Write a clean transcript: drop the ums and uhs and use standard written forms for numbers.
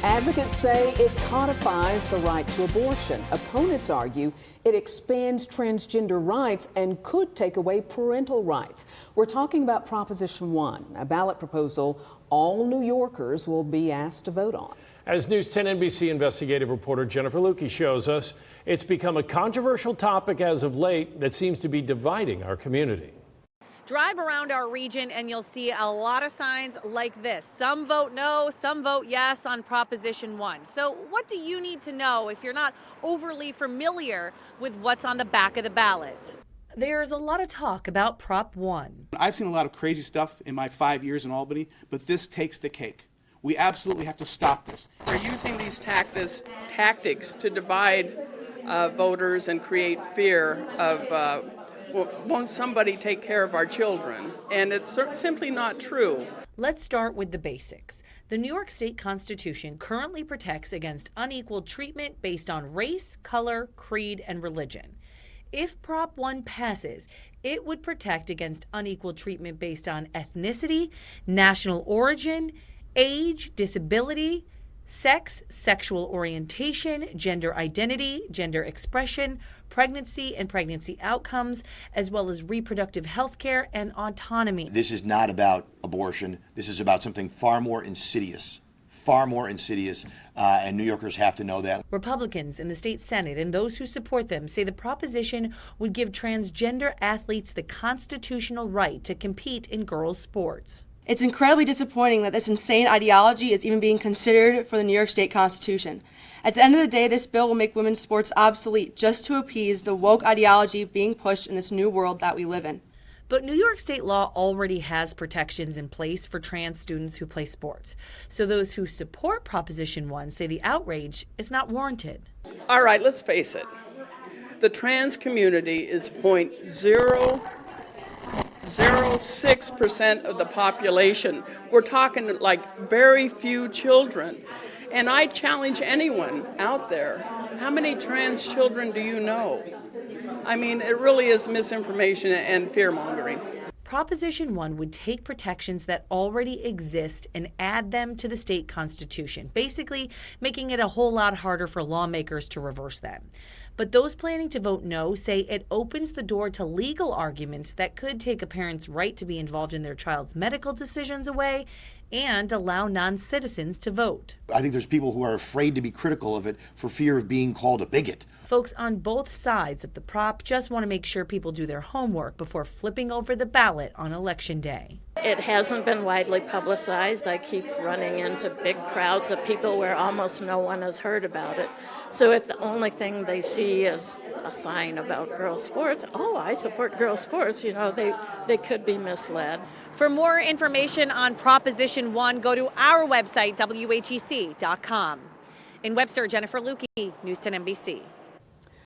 Advocates say it codifies the right to abortion. Opponents argue it expands transgender rights and could take away parental rights. We're talking about Proposition 1, a ballot proposal all New Yorkers will be asked to vote on. As News 10 NBC investigative reporter Jennifer Lukey shows us, it's become a controversial topic as of late that seems to be dividing our community. Drive around our region and you'll see a lot of signs like this. Some vote no, some vote yes on Proposition 1. So what do you need to know if you're not overly familiar with what's on the back of the ballot? There's a lot of talk about Prop 1. I've seen a lot of crazy stuff in my 5 years in Albany, but this takes the cake. We absolutely have to stop this. They're using these tactics to divide voters and create fear of won't somebody take care of our children? And it's simply not true. Let's start with the basics. The New York State Constitution currently protects against unequal treatment based on race, color, creed, and religion. If Prop 1 passes, it would protect against unequal treatment based on ethnicity, national origin, age, disability, sex, sexual orientation, gender identity, gender expression, pregnancy and pregnancy outcomes, as well as reproductive health care and autonomy. This is not about abortion. This is about something far more insidious, and New Yorkers have to know that. Republicans in the state Senate and those who support them say the proposition would give transgender athletes the constitutional right to compete in girls' sports. It's incredibly disappointing that this insane ideology is even being considered for the New York State Constitution. At the end of the day, this bill will make women's sports obsolete just to appease the woke ideology being pushed in this new world that we live in. But New York state law already has protections in place for trans students who play sports. So those who support Proposition 1 say the outrage is not warranted. All right, let's face it. The trans community is 0.006% of the population. We're talking like very few children. And I challenge anyone out there, how many trans children do you know? I mean, it really is misinformation and fear-mongering. Proposition 1 would take protections that already exist and add them to the state constitution, basically making it a whole lot harder for lawmakers to reverse them. But those planning to vote no say it opens the door to legal arguments that could take a parent's right to be involved in their child's medical decisions away and allow non-citizens to vote. I think there's people who are afraid to be critical of it for fear of being called a bigot. Folks on both sides of the prop just want to make sure people do their homework before flipping over the ballot on Election Day. It hasn't been widely publicized. I keep running into big crowds of people where almost no one has heard about it. So if the only thing they see is a sign about girls' sports, oh, I support girls' sports, they could be misled. For more information on Proposition 1, go to our website, WHEC.com. In Webster, Jennifer Lukey, News 10 NBC.